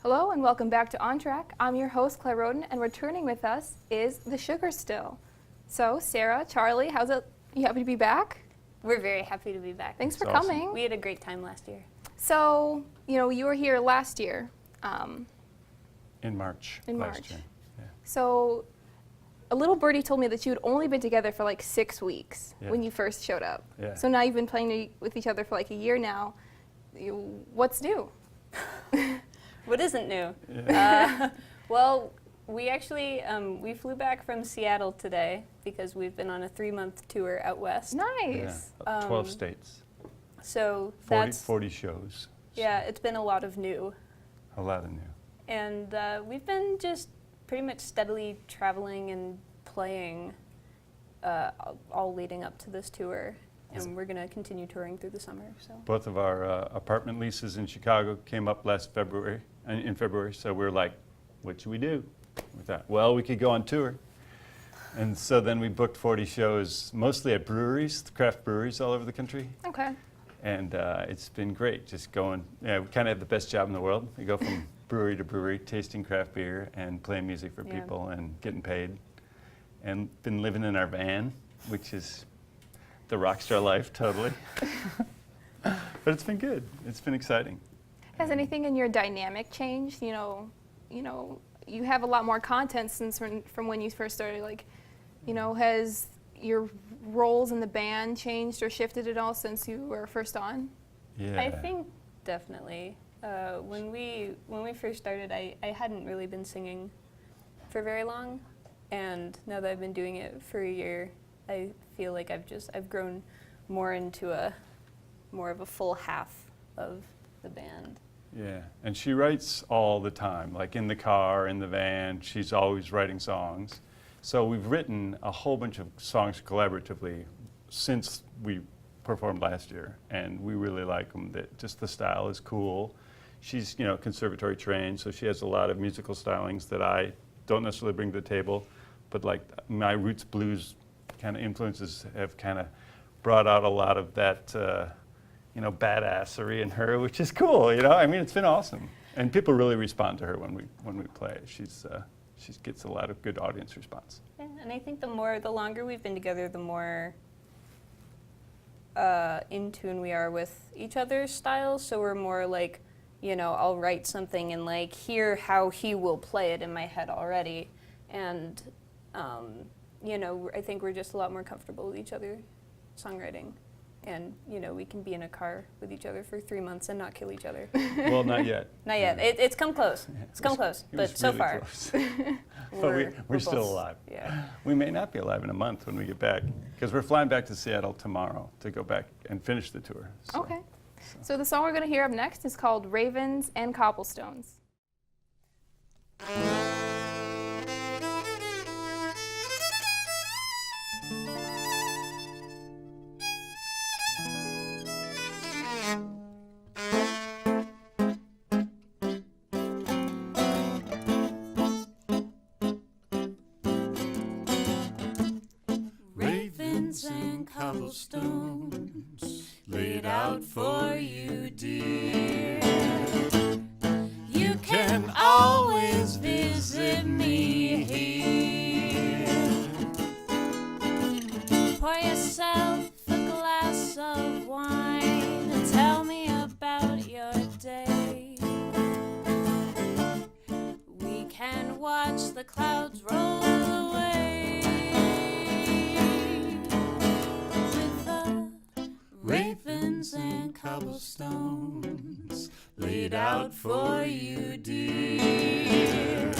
Hello and welcome back to On Track. I'm your host, Claire Roden, and returning with us is the SugarStill. So, Sarah, Charlie, how's it? You happy to be back? We're very happy to be back. Thanks for coming. We had a great time last year. So, you were here last year. In March. In last March. Year. Yeah. So, a little birdie told me that you had only been together for like 6 weeks Yeah. when you first showed up. Yeah. So now you've been playing with each other for like a year now. What's new? What isn't new? Yeah. Well, we actually, we flew back from Seattle today because we've been on a 3-month tour out west. Nice. Yeah. 12 states. So 40 shows. Yeah, it's been a lot of new. A lot of new. And we've been just pretty much steadily traveling and playing all leading up to this tour. And we're going to continue touring through the summer. So Both of our apartment leases in Chicago came up in February, so we're like, what should we do with that? Well, we could go on tour. And so then we booked 40 shows, mostly at breweries, craft breweries all over the country. Okay. And it's been great, just going, we kind of have the best job in the world. We go from brewery to brewery, tasting craft beer and playing music for people and getting paid. And been living in our van, which is the rock star life, totally. But it's been good. It's been exciting. Has anything in your dynamic changed? You have a lot more content since from when you first started. Like, has your roles in the band changed or shifted at all since you were first on? Yeah. I think definitely. When we first started, I hadn't really been singing for very long. And now that I've been doing it for a year, I feel like I've grown more into more of a full half of the band. Yeah, and she writes all the time, like in the car, in the van, she's always writing songs. So we've written a whole bunch of songs collaboratively since we performed last year, and we really like them. Just the style is cool. She's, conservatory trained, so she has a lot of musical stylings that I don't necessarily bring to the table, but like my roots blues kind of influences have kind of brought out a lot of that badassery in her, which is cool. It's been awesome, and people really respond to her when we play. She gets a lot of good audience response. Yeah, and I think the longer we've been together, the more in tune we are with each other's styles. So we're more like, I'll write something and like hear how he will play it in my head already, and I think we're just a lot more comfortable with each other songwriting. And, we can be in a car with each other for 3 months and not kill each other. Well, not yet. Not yet. It's come close. It's come close, but so really far. Close. But we're still both alive. Yeah. We may not be alive in a month when we get back, because we're flying back to Seattle tomorrow to go back and finish the tour. Okay. So the song we're going to hear up next is called Ravens and Cobblestones. And cobblestones laid out for you, dear. You can always visit me here. Pour yourself a glass of wine and tell me about your day. We can watch the clouds roll away. Ravens and cobblestones laid out for you, dear.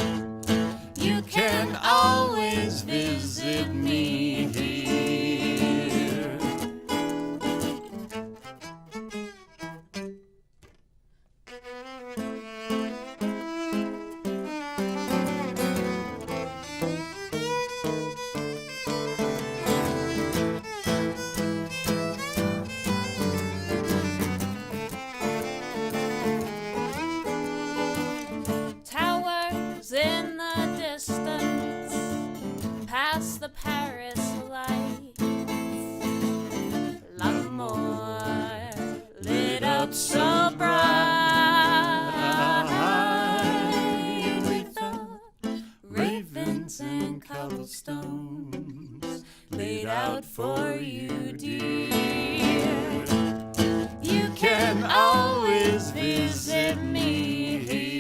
cobblestones laid out for you, dear. You can always visit me here.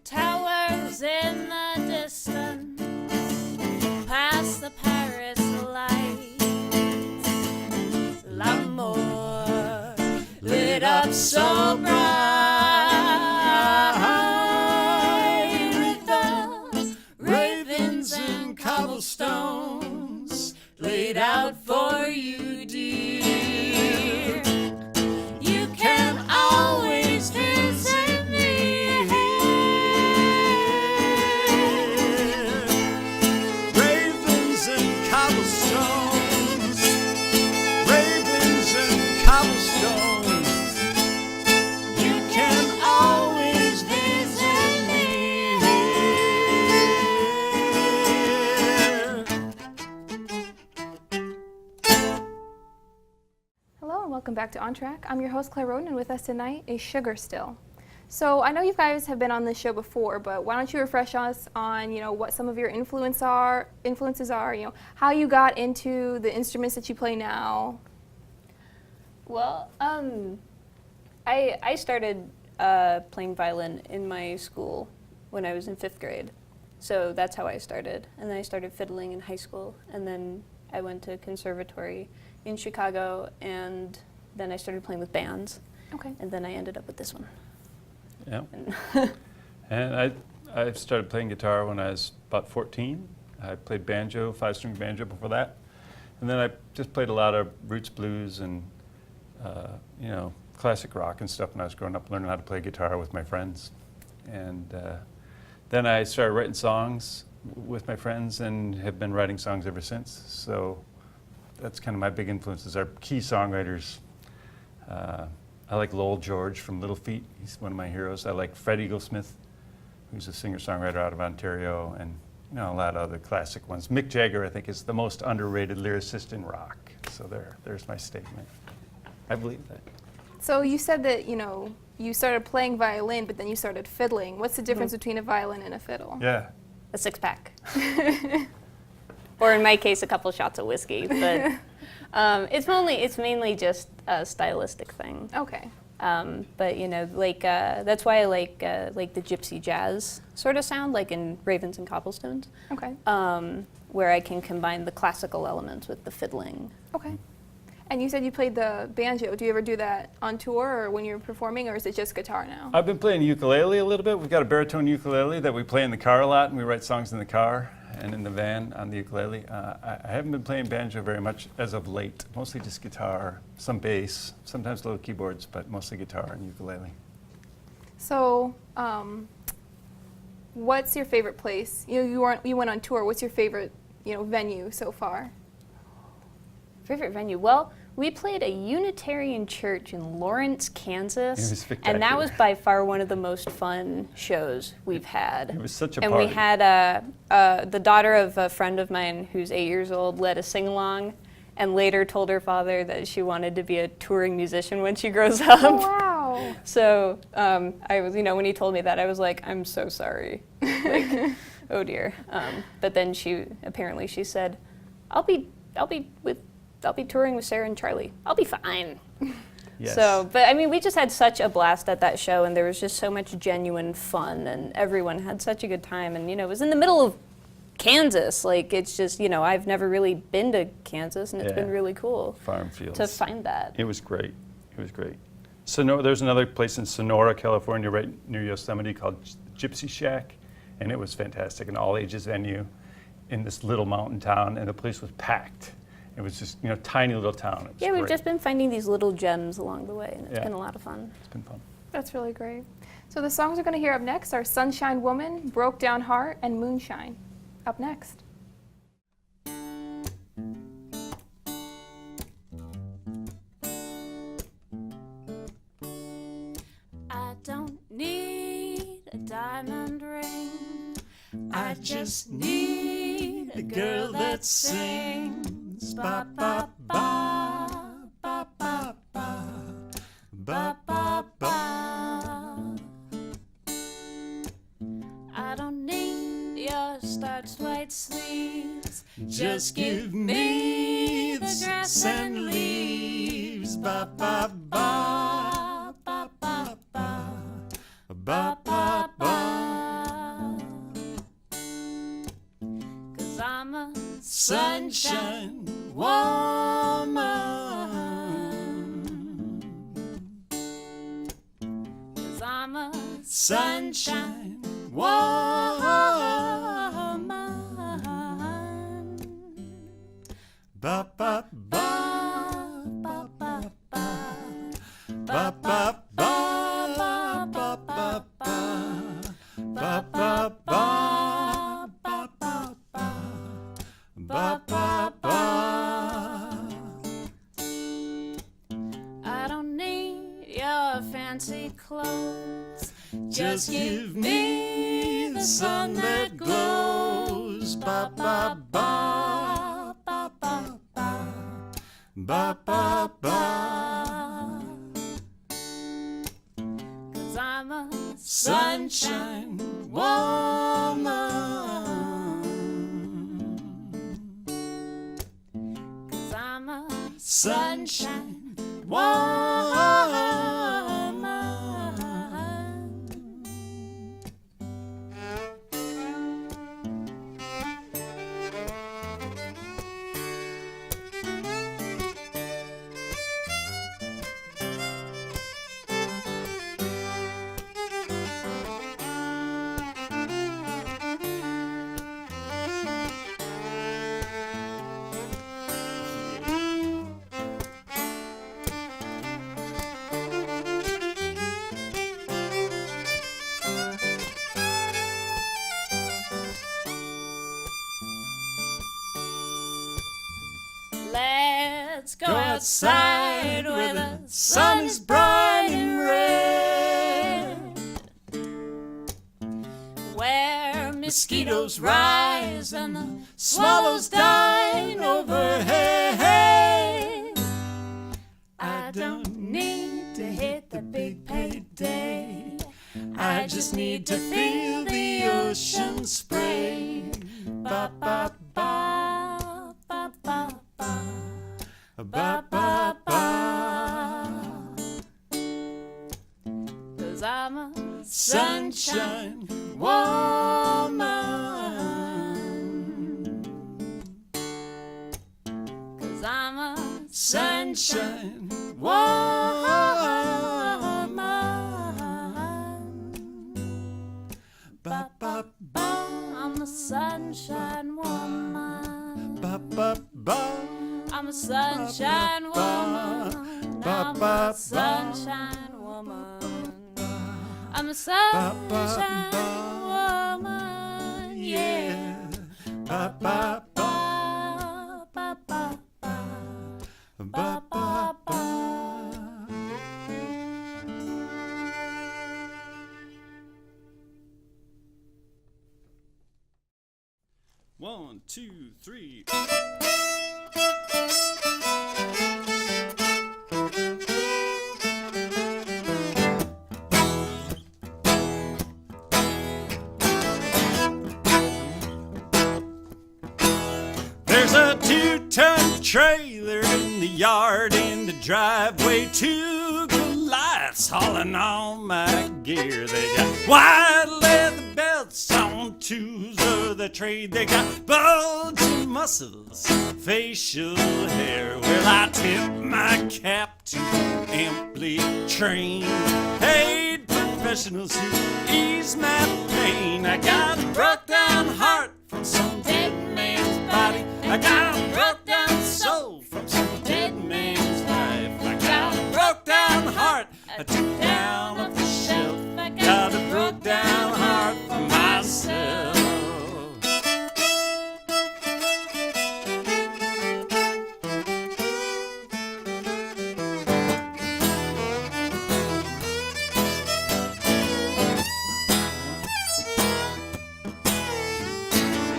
Towers in the distance, past the Paris lights, L'amour lit up so bright with the ravens and cobblestones laid out for you, dear. You can always visit me here. Ravens and cobblestones, ravens and cobblestones. You can always visit me here. Hello and welcome back to On Track. I'm your host Claire Roden, and with us tonight is SugarStill. So I know you guys have been on this show before, but why don't you refresh us on, what some of your influences are, how you got into the instruments that you play now. Well, I started playing violin in my school when I was in 5th grade. So that's how I started. And then I started fiddling in high school. And then I went to conservatory in Chicago. And then I started playing with bands. Okay. And then I ended up with this one. Yeah. And And I started playing guitar when I was about 14. I played banjo, 5-string banjo before that. And then I just played a lot of roots blues and, classic rock and stuff when I was growing up, learning how to play guitar with my friends. And then I started writing songs with my friends and have been writing songs ever since. So that's kind of my big influences, are key songwriters. I like Lowell George from Little Feat. He's one of my heroes. I like Fred Eaglesmith, who's a singer-songwriter out of Ontario, and a lot of other classic ones. Mick Jagger, I think, is the most underrated lyricist in rock. So there's my statement. I believe that. So you said that, you started playing violin, but then you started fiddling. What's the difference between a violin and a fiddle? Yeah. a 6-pack. Or in my case, a couple shots of whiskey. But it's mainly just a stylistic thing. Okay. But that's why I like the gypsy jazz sort of sound, like in Ravens and Cobblestones. Okay. Where I can combine the classical elements with the fiddling. Okay. And you said you played the banjo. Do you ever do that on tour or when you're performing, or is it just guitar now? I've been playing ukulele a little bit. We've got a baritone ukulele that we play in the car a lot, and we write songs in the car and in the van on the ukulele. I haven't been playing banjo very much as of late. Mostly just guitar, some bass, sometimes little keyboards, but mostly guitar and ukulele. So, what's your favorite place? You went on tour. What's your favorite, venue so far? Favorite venue? Well, we played a Unitarian church in Lawrence, Kansas. It was spectacular. And that was by far one of the most fun shows we've had. It was such a and party. we had the daughter of a friend of mine who's 8 years old led a sing-along and later told her father that she wanted to be a touring musician when she grows up. Oh, wow. So I was, when he told me that, I was like, I'm so sorry. Like, oh dear. But then she said, I'll be touring with Sarah and Charlie. I'll be fine. Yes. So, but I mean, we just had such a blast at that show, and there was just so much genuine fun, and everyone had such a good time. And it was in the middle of Kansas. Like, it's just, I've never really been to Kansas, and it's been really cool Farm fields. to find that. It was great. It was great. There's another place in Sonora, California, right near Yosemite called Gypsy Shack, and it was fantastic, an all-ages venue in this little mountain town, and the place was packed. It was just, tiny little town. It was We've great. just been finding these little gems along the way, and it's been a lot of fun. It's been fun. That's really great. So the songs we're going to hear up next are Sunshine Woman, Broke Down Heart, and Moonshine. Up next. I don't need a diamond ring. I just need a girl that sings. Ba ba ba ba ba ba ba ba ba. I don't need your starched white sleeves. Just give me the grass and leaves. Ba ba ba ba ba ba ba ba ba. 'Cause I'm a sunshine woman. 'Cause I'm a sunshine woman. Ba ba ba ba ba ba ba ba ba ba ba ba ba ba ba ba ba ba. I don't need your fancy clothes. Just give me the sun that glows. Ba ba ba ba ba ba ba ba ba. 'Cause I'm a sunshine woman. 'Cause I'm a sunshine woman. Let's go outside where the sun is bright and red, where mosquitoes rise and the swallows dine overhead. I don't need to hit the big payday. I just need to feel the ocean spray. Ba ba ba ba ba ba ba ba ba. 'Cause I'm a sunshine woman. 'Cause I'm a sunshine woman. Ba ba ba. I'm a sunshine woman. Ba ba ba. I'm a sunshine woman. I'm a sunshine woman. I'm a sunshine woman. Yeah. Ba ba ba ba ba ba ba ba ba. 1, 2, 3. There's a 2-ton trailer in the yard in the driveway. 2 Goliaths hauling all my gear. They got wide leather belts on tools of the trade. They got bulging muscles, facial hair. Well, I tip my cap to amply trained, paid professionals who ease my pain. I got a broke down heart from some dead man's body. I got a broke down soul from some dead man's life. I got a broke down heart I took down off the shelf. I got a broke down heart for myself.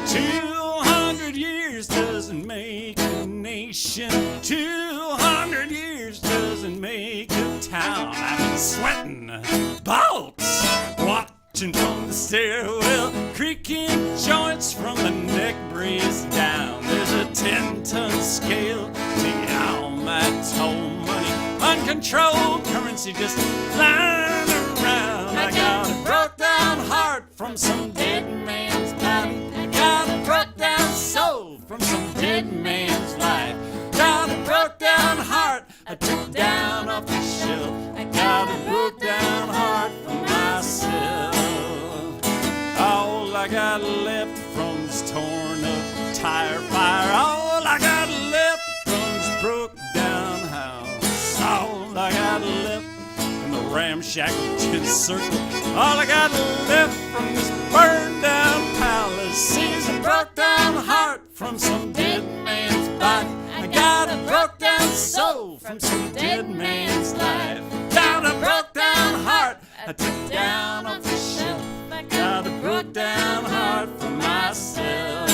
200 years doesn't make a nation. 200 years doesn't make a town. I've been sweating bullets, watching from the stairwell, creaking joints from the neck brace down. There's a 10-ton scale to all my toll money, uncontrolled currency just flying around. I got a broke down heart from some dead man's body. I got a broke down soul from some dead man's life. Got a broke down heart I took down off the shelf. I got a broke down heart for myself. All I got left from this torn up tire fire, all I got left from this broke down house, all I got left from the ramshackle tin circle, all I got left from this burned down palace is a broke down heart from some dead man's body. I got a broke down soul from some dead man's life. Got a broke down heart I took down off the shelf. I got a broke down heart for myself.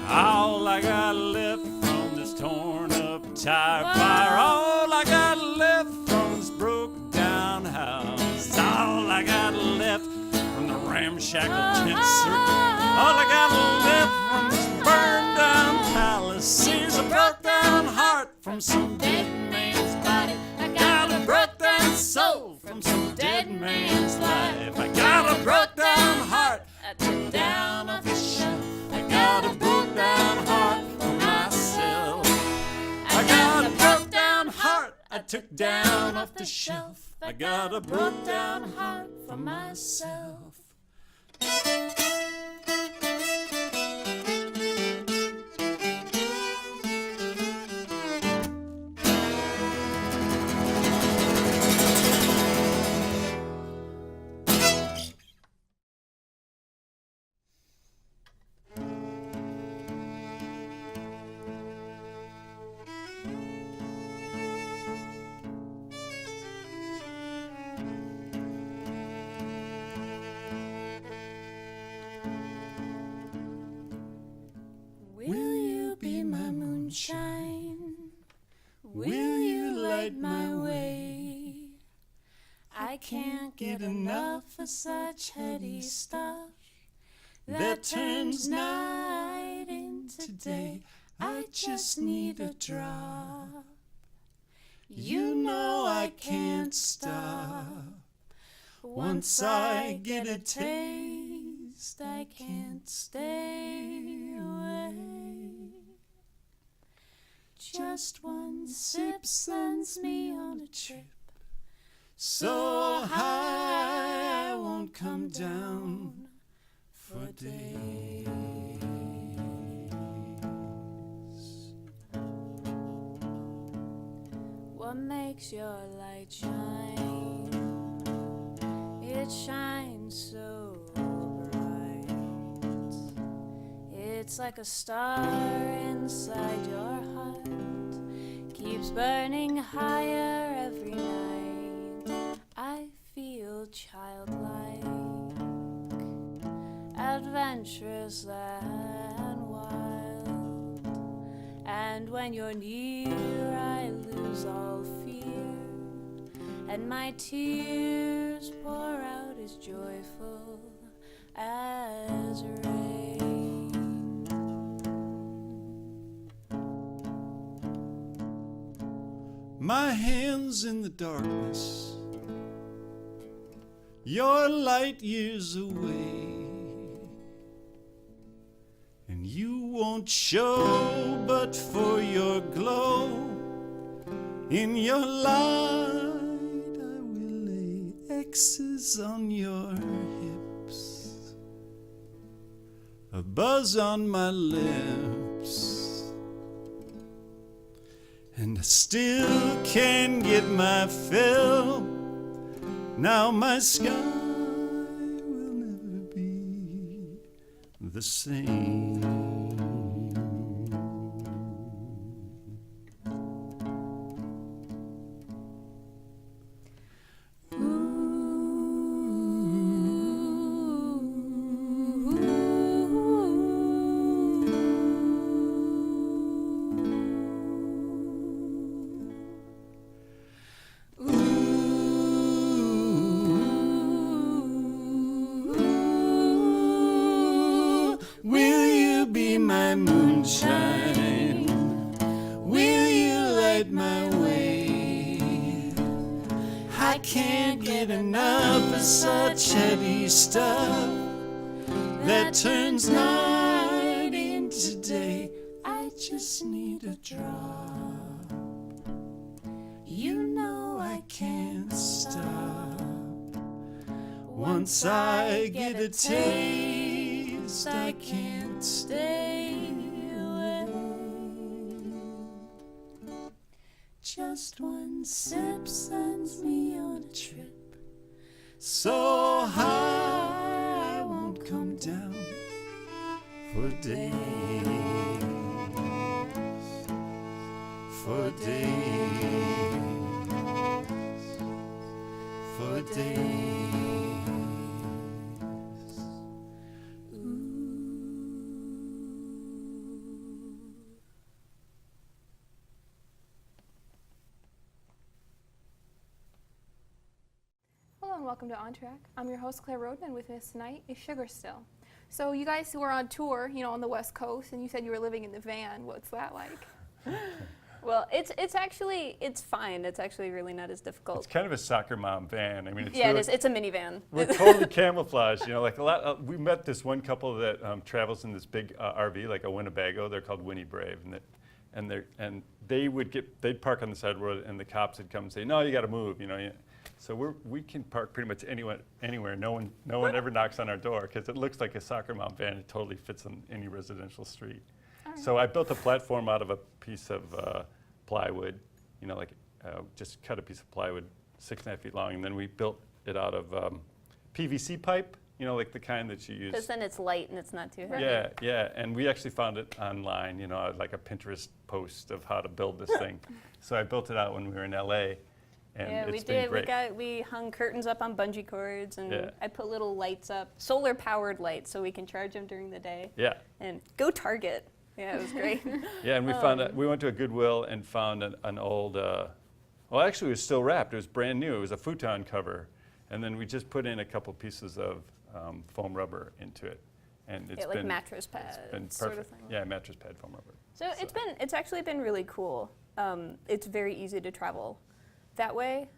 All I got left from this torn up tire fire, all I got left from this broke down house, all I got left from the ramshackle tent circle, all I got left from this burned down palace is a broke down heart from some dead man's body. I got a broke down soul from some dead man's life. I got a broke down heart I took down off the shelf. I got a broke down heart for myself. I got a broke down heart I took down off the shelf. I got a broke down heart for myself. Will you be my moonshine? Will you light my way? I can't get enough of such heady stuff that turns night into day. I just need a drop. You know I can't stop. Once I get a taste, I can't stay away. Just one sip sends me on a trip so high I won't come down for days. What makes your light shine? It shines so bright. It It's like a star inside your heart, keeps burning higher every night. I feel childlike, adventurous and wild. And when you're near, I lose all fear, and my tears pour out as joyful as rain. My hands in the darkness, you're light years away, and you won't show but for your glow. In your light I will lay X's on your hips, a buzz on my lips, and I still can't get my fill. Now my sky will never be the same. Will you be my moonshine? Will you light my way? I can't get enough of such heavy stuff that turns night into day. I just need a drop. You know I can't stop. Once I get a taste, I can't stay away. Just one sip sends me on a trip so high I won't come down for days, for days, for days. Hello and welcome to On Track. I'm your host Claire Rodman. With us tonight is SugarStill. So you guys were on tour, on the West Coast, and you said you were living in the van. What's that like? Well, it's fine. It's actually really not as difficult. It's kind of a soccer mom van. I mean, it's Yeah, really, it is. It's a minivan. we're totally camouflaged. Like a lot. We met this one couple that travels in this big RV, like a Winnebago. They're called Winnie Brave, and they'd park on the side of the road, and the cops would come and say, "No, you got to move." So we can park pretty much anywhere. No one ever knocks on our door because it looks like a soccer mom van. It totally fits on any residential street. So I built a platform out of a piece of plywood, just cut a piece of plywood 6.5 feet long, and then we built it out of PVC pipe, like the kind that you use. Because then it's light and it's not too heavy. Yeah, and we actually found it online, like a Pinterest post of how to build this thing. So I built it out when we were in LA, and Yeah, it's we been did. great. We hung curtains up on bungee cords, and Yeah. I put little lights up, solar-powered lights, so we can charge them during the day. Yeah. And go Target. Yeah, it was great. Yeah, and we went to a Goodwill and found an old, well, actually it was still wrapped. It was brand new. It was a futon cover. And then we just put in a couple pieces of foam rubber into it. And it's like been mattress pads, it's been perfect. sort of thing. Yeah, mattress pad foam rubber. So it's actually been really cool. It's very easy to travel that way.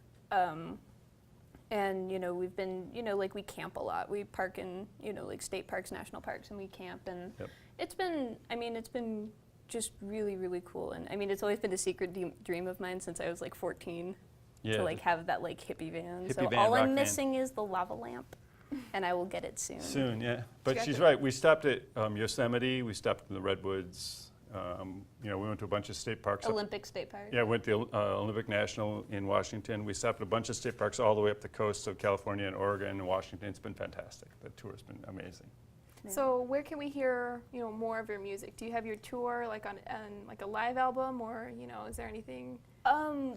And we've been, we camp a lot. We park in, like state parks, national parks, and we camp. And Yep. it's been just really, really cool. And it's always been a secret dream of mine since I was like 14 Yeah. to have that hippie van. Hippie So van, all rock I'm van. missing is the lava lamp, and I will get it soon. Soon, yeah. But Got she's it. right. We stopped at Yosemite. We stopped in the Redwoods. We went to a bunch of state parks. Olympic State Park. Yeah, went to Olympic National in Washington. We stopped at a bunch of state parks all the way up the coast of California and Oregon and Washington. It's been fantastic. The tour's been amazing. So where can we hear, more of your music? Do you have your tour like on like a live album, or is there anything?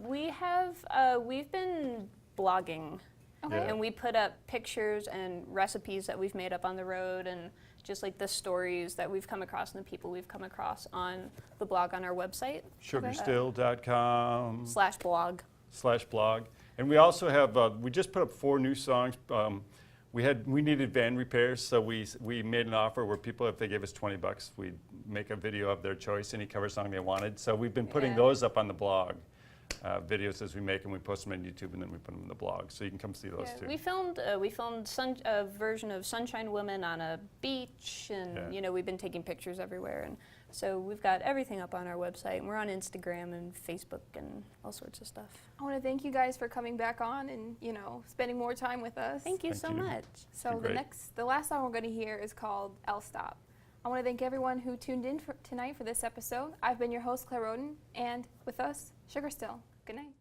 We've been blogging. Okay. Yeah. And we put up pictures and recipes that we've made up on the road, and just like the stories that we've come across and the people we've come across on the blog on our website. SugarStill.com /blog. And we also have, we just put up 4 new songs. We needed van repairs, so we made an offer where people, if they gave us $20, we'd make a video of their choice, any cover song they wanted. So we've been putting Yeah. those up on the blog. Videos as we make them, we post them on YouTube, and then we put them in the blog, so you can come see those too. We filmed a version of Sunshine Woman on a beach, and Yeah. we've been taking pictures everywhere, and so we've got everything up on our website. And we're on Instagram and Facebook and all sorts of stuff. I want to thank you guys for coming back on and spending more time with us. Thank you Thank so you. much. So Great. the last song we're going to hear is called "I'll Stop." I want to thank everyone who tuned in tonight for this episode. I've been your host, Claire Roden, and with us, SugarStill. Good night.